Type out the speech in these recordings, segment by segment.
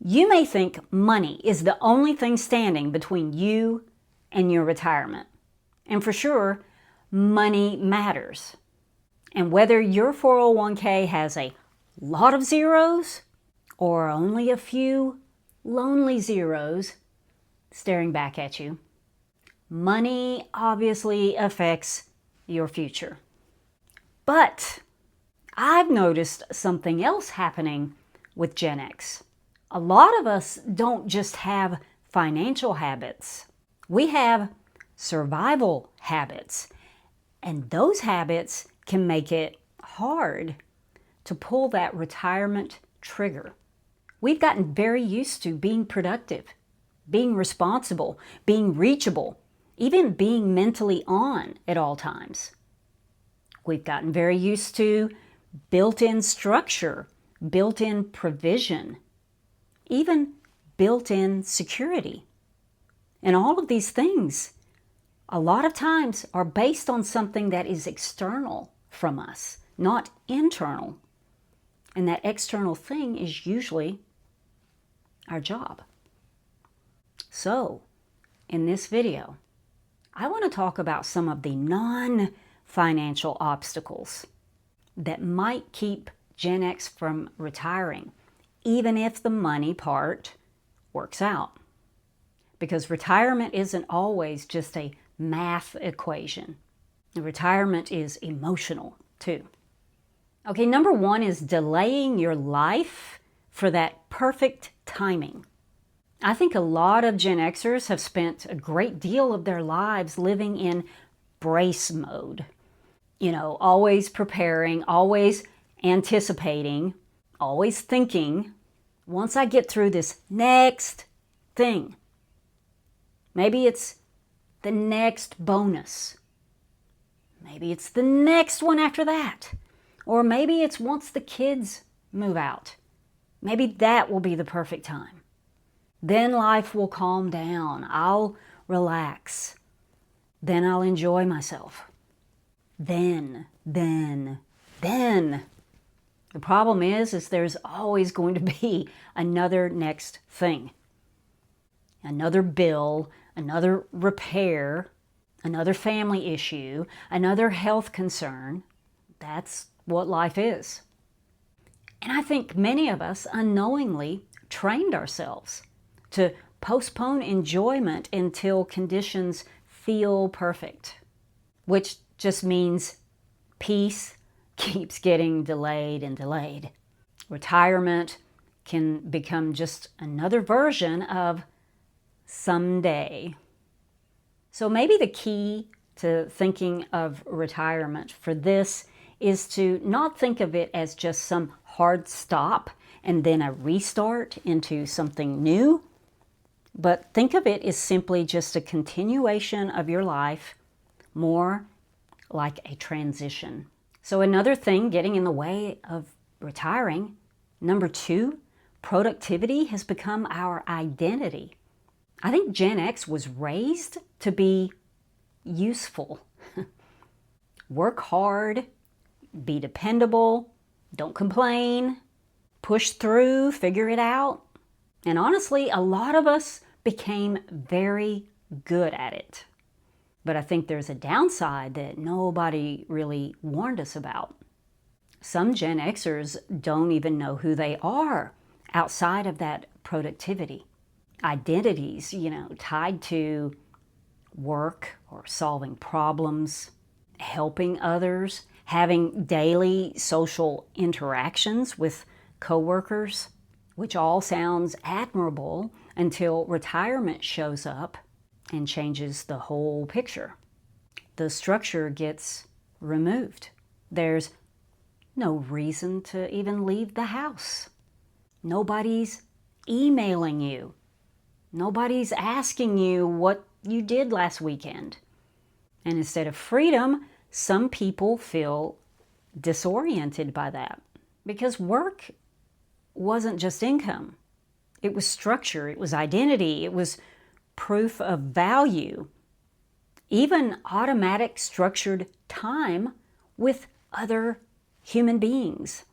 You may think money is the only thing standing between you and your retirement. And for sure, money matters. And whether your 401k has a lot of zeros or only a few lonely zeros staring back at you, money obviously affects your future. But I've noticed something else happening with Gen X. A lot of us don't just have financial habits. We have survival habits. And those habits can make it hard to pull that retirement trigger. We've gotten very used to being productive, being responsible, being reachable, even being mentally on at all times. We've gotten very used to built-in structure, built-in provision, even built-in security. And all of these things, a lot of times, are based on something that is external from us, not internal. And that external thing is usually our job. So, in this video, I want to talk about some of the non-financial obstacles that might keep Gen X from retiring, even if the money part works out. Because retirement isn't always just a math equation. Retirement is emotional too. Okay, number one is delaying your life for that perfect timing. I think a lot of Gen Xers have spent a great deal of their lives living in brace mode. You know, always preparing, always anticipating, always thinking, once I get through this next thing, maybe it's the next bonus. Maybe it's the next one after that. Or maybe it's once the kids move out. Maybe that will be the perfect time. Then life will calm down. I'll relax. Then I'll enjoy myself. Then. The problem is there's always going to be another next thing. Another bill, another repair, another family issue, another health concern. That's what life is. And I think many of us unknowingly trained ourselves to postpone enjoyment until conditions feel perfect, which just means peace keeps getting delayed and delayed. Retirement can become just another version of someday. So maybe the key to thinking of retirement for this is to not think of it as just some hard stop and then a restart into something new, but think of it as simply just a continuation of your life, more like a transition. So another thing getting in the way of retiring, number two, productivity has become our identity. I think Gen X was raised to be useful. Work hard, be dependable, don't complain, push through, figure it out. And honestly, a lot of us became very good at it. But I think there's a downside that nobody really warned us about. Some Gen Xers don't even know who they are outside of that productivity. Identities, tied to work or solving problems, helping others, having daily social interactions with coworkers, which all sounds admirable until retirement shows up and changes the whole picture. The structure gets removed. There's no reason to even leave the house. Nobody's emailing you. Nobody's asking you what you did last weekend. And instead of freedom, some people feel disoriented by that because work wasn't just income. It was structure, it was identity, it was proof of value, even automatic structured time with other human beings.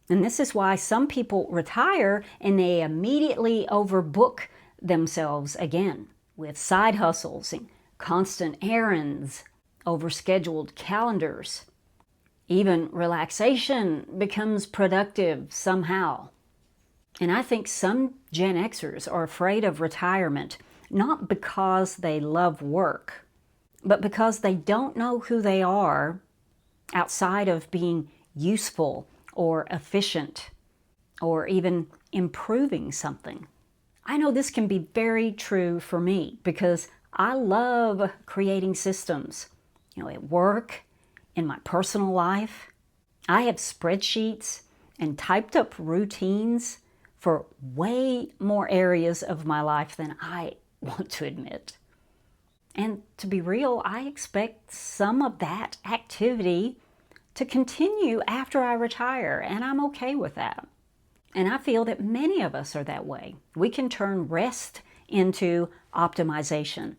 And this is why some people retire and they immediately overbook themselves again with side hustles and constant errands, overscheduled calendars. Even relaxation becomes productive somehow. And I think some Gen Xers are afraid of retirement, not because they love work, but because they don't know who they are outside of being useful or efficient or even improving something. I know this can be very true for me because I love creating systems, at work, in my personal life. I have spreadsheets and typed up routines for way more areas of my life than I want to admit. And to be real, I expect some of that activity to continue after I retire, and I'm okay with that. And I feel that many of us are that way. We can turn rest into optimization.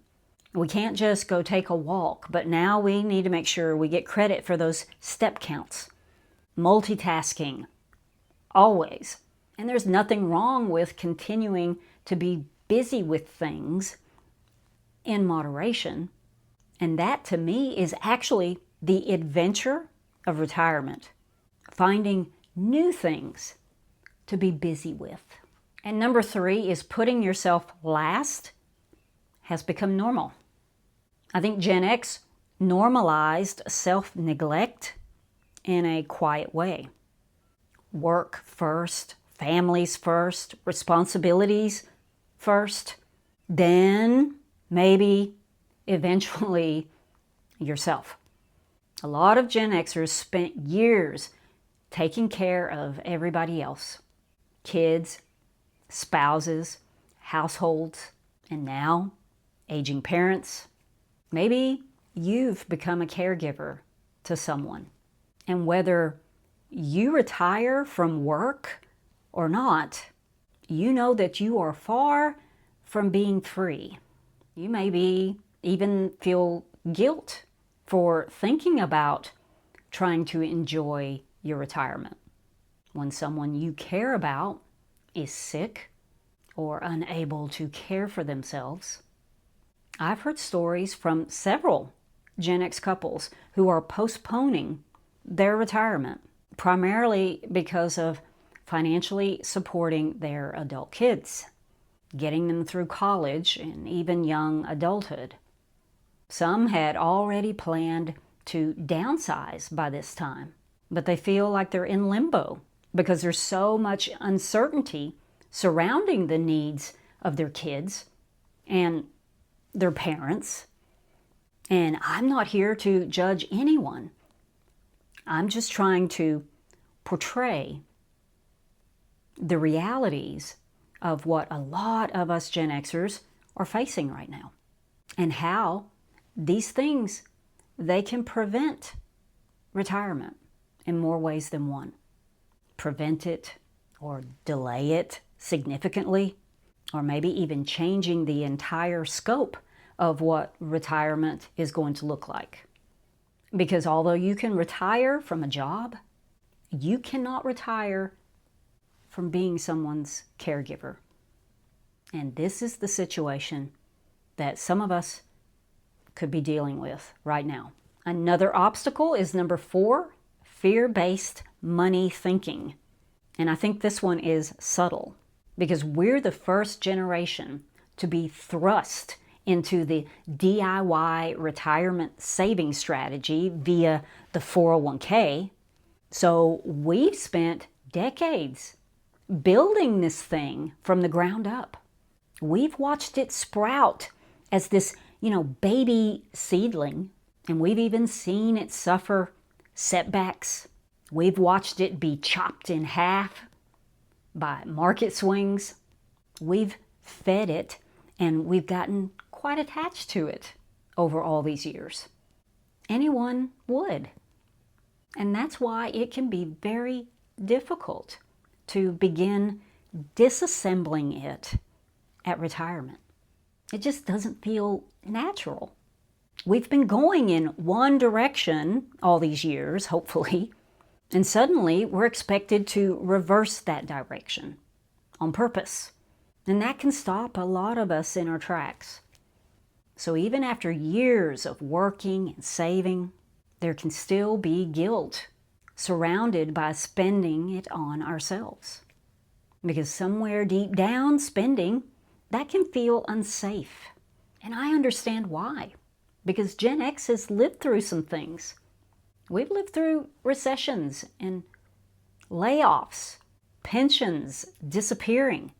We can't just go take a walk, but now we need to make sure we get credit for those step counts. Multitasking, always. And there's nothing wrong with continuing to be busy with things in moderation. And that to me is actually the adventure of retirement. Finding new things to be busy with. And number 3 is putting yourself last has become normal. I think Gen X normalized self-neglect in a quiet way. Work first, families first, responsibilities first, then maybe eventually yourself. A lot of Gen Xers spent years taking care of everybody else. Kids, spouses, households, and now aging parents. Maybe you've become a caregiver to someone. And whether you retire from work or not, you know that you are far from being free. You maybe even feel guilt for thinking about trying to enjoy your retirement. When someone you care about is sick or unable to care for themselves. I've heard stories from several Gen X couples who are postponing their retirement, primarily because of financially supporting their adult kids, getting them through college and even young adulthood. Some had already planned to downsize by this time, but they feel like they're in limbo because there's so much uncertainty surrounding the needs of their kids and their parents. And I'm not here to judge anyone. I'm just trying to portray the realities of what a lot of us Gen Xers are facing right now and how these things, they can prevent retirement in more ways than one. Prevent it or delay it significantly, or maybe even changing the entire scope of what retirement is going to look like. Because although you can retire from a job, you cannot retire from being someone's caregiver. And this is the situation that some of us could be dealing with right now. Another obstacle is number 4, fear-based money thinking. And I think this one is subtle because we're the first generation to be thrust into the DIY retirement saving strategy via the 401k. So we've spent decades building this thing from the ground up. We've watched it sprout as this, baby seedling, and we've even seen it suffer setbacks. We've watched it be chopped in half by market swings. We've fed it, and we've gotten quite attached to it over all these years. Anyone would. And that's why it can be very difficult to begin disassembling it at retirement. It just doesn't feel natural. We've been going in one direction all these years, hopefully, And suddenly we're expected to reverse that direction on purpose. And that can stop a lot of us in our tracks. So even after years of working and saving, there can still be guilt surrounded by spending it on ourselves. Because somewhere deep down, spending, that can feel unsafe. And I understand why. Because Gen X has lived through some things. We've lived through recessions and layoffs, pensions disappearing.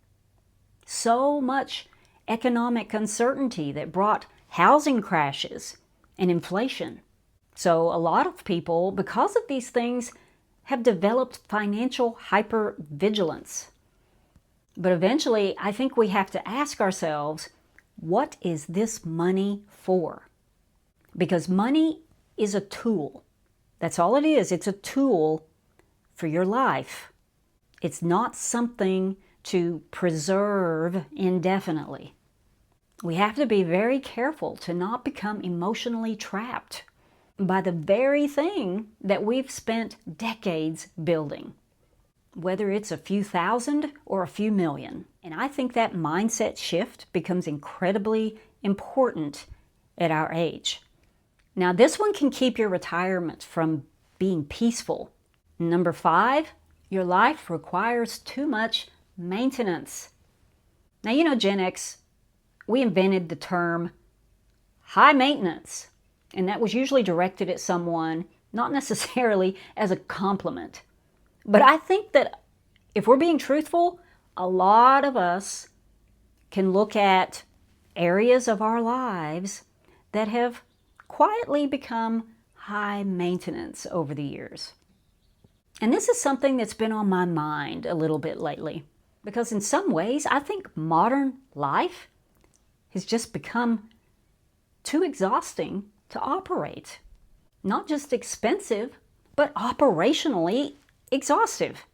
So much economic uncertainty that brought housing crashes and inflation. So a lot of people, because of these things, have developed financial hypervigilance. But eventually, I think we have to ask ourselves, what is this money for? Because money is a tool. That's all it is. It's a tool for your life. It's not something to preserve indefinitely. We have to be very careful to not become emotionally trapped by the very thing that we've spent decades building, whether it's a few thousand or a few million. And I think that mindset shift becomes incredibly important at our age. Now, this one can keep your retirement from being peaceful. Number 5, your life requires too much maintenance. Now, you know, Gen X, we invented the term high maintenance, and that was usually directed at someone, not necessarily as a compliment. But I think that if we're being truthful, a lot of us can look at areas of our lives that have quietly become high maintenance over the years. And this is something that's been on my mind a little bit lately, because in some ways, I think modern life has just become too exhausting to operate. Not just expensive, but operationally exhaustive.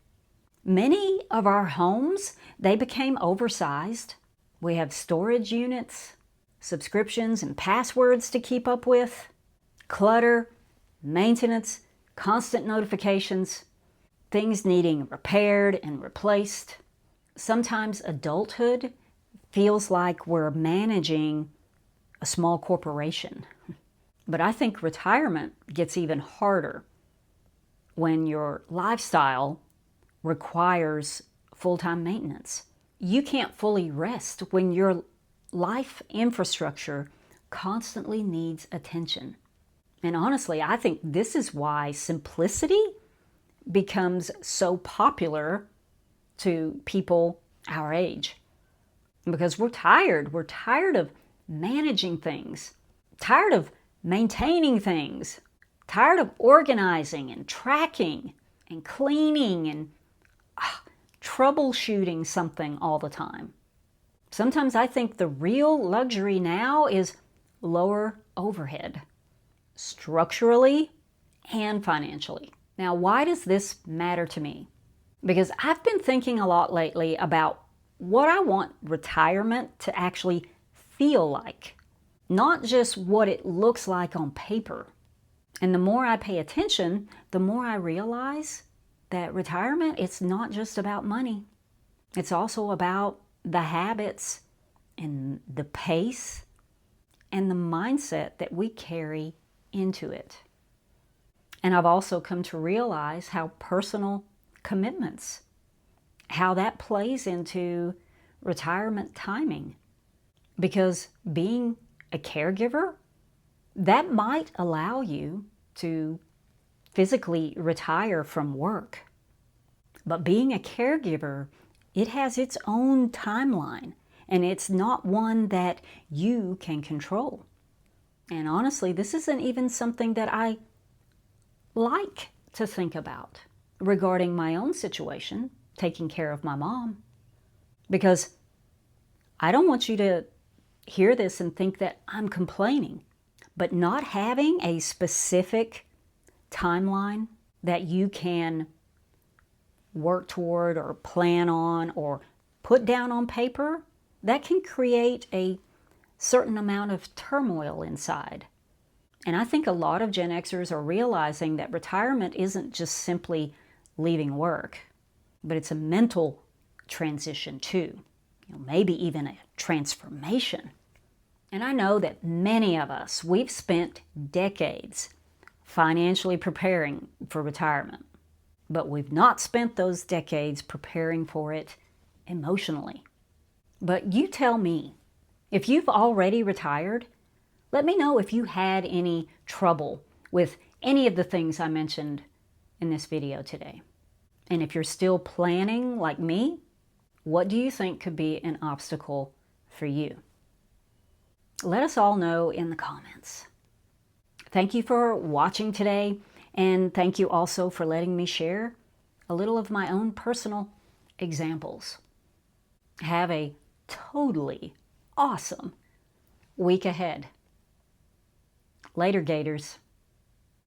Many of our homes, they became oversized. We have storage units, subscriptions and passwords to keep up with, clutter, maintenance, constant notifications, things needing repaired and replaced. Sometimes adulthood feels like we're managing a small corporation. But I think retirement gets even harder when your lifestyle requires full-time maintenance. You can't fully rest when your life infrastructure constantly needs attention. And honestly, I think this is why simplicity becomes so popular to people our age. Because we're tired. We're tired of managing things, tired of maintaining things, tired of organizing and tracking and cleaning and troubleshooting something all the time. Sometimes I think the real luxury now is lower overhead, structurally and financially. Now, why does this matter to me? Because I've been thinking a lot lately about what I want retirement to actually feel like, not just what it looks like on paper. And the more I pay attention, the more I realize that retirement, it's not just about money. It's also about the habits and the pace and the mindset that we carry into it. And I've also come to realize how personal commitments, how that plays into retirement timing. Because being a caregiver, that might allow you to physically retire from work. But being a caregiver, it has its own timeline, and it's not one that you can control. And honestly, this isn't even something that I like to think about regarding my own situation, taking care of my mom. Because I don't want you to hear this and think that I'm complaining. But not having a specific timeline that you can work toward or plan on or put down on paper, that can create a certain amount of turmoil inside. And I think a lot of Gen Xers are realizing that retirement isn't just simply leaving work, but it's a mental transition too. Maybe even a transformation. And I know that many of us, we've spent decades financially preparing for retirement, but we've not spent those decades preparing for it emotionally. But you tell me, if you've already retired, let me know if you had any trouble with any of the things I mentioned in this video today. And if you're still planning like me, what do you think could be an obstacle for you? Let us all know in the comments. Thank you for watching today, and thank you also for letting me share a little of my own personal examples. Have a totally awesome week ahead. Later, Gators.